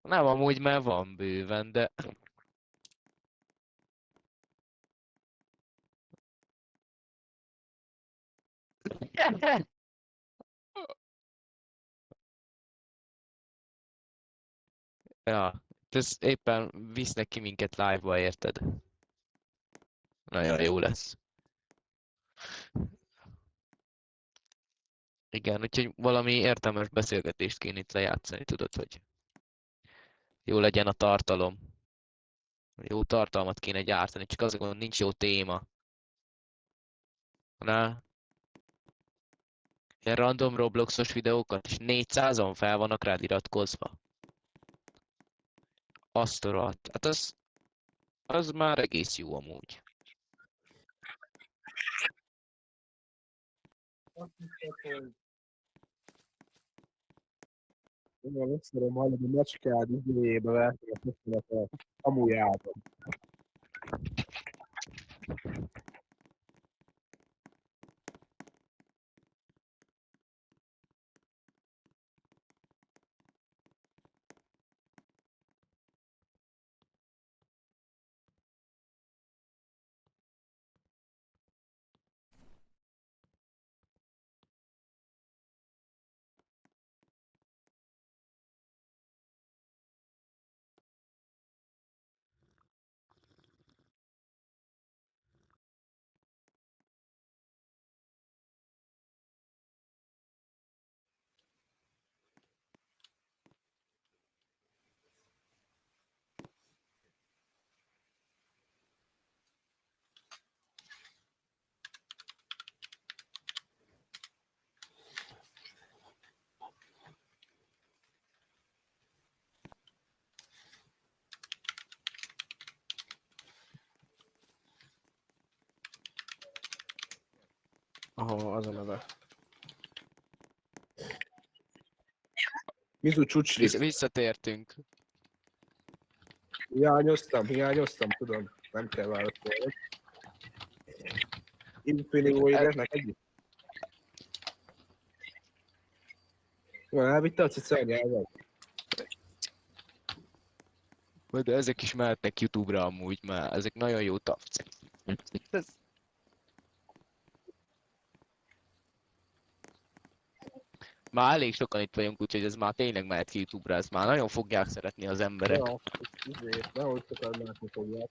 Nem, amúgy már van bőven, de... Ja, ez éppen visznek ki minket live-ba, érted? Nagyon jó lesz. Igen, úgyhogy valami értelmes beszélgetést kéne itt lejátszani, tudod, hogy jó legyen a tartalom. Jó tartalmat kéne gyártani, csak az a gond, nincs jó téma. Na, ilyen random Robloxos videókat, és 400-on fel vannak rád iratkozva. Azt a rohadt. Hát az már egész jó amúgy. Én azt szeretem hallani, hogy macskád idejébe vettem a köszönetet amújában. Aha, az a neve. Mizu Csucsri. Visszatértünk. Hiányoztam, tudom. Nem kell válaszolni. Infinity neked? Van, elvitte a cica anyával? De ezek is mehetnek YouTube-ra amúgy, mert ezek nagyon jó tafcek. Már elég sokan itt vagyunk, úgyhogy ez már tényleg mehet ki YouTube-ra, ezt már nagyon fogják szeretni az emberek. Ja, nehogy sokan látni fogják.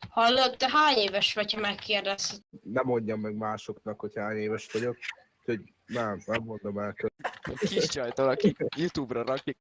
Hallod, te hány éves vagy, ha megkérdezted? Nem mondjam meg másoknak, hogy hány éves vagyok. Úgyhogy nem mondom el. Kis csajtól, aki YouTube-ra rakik,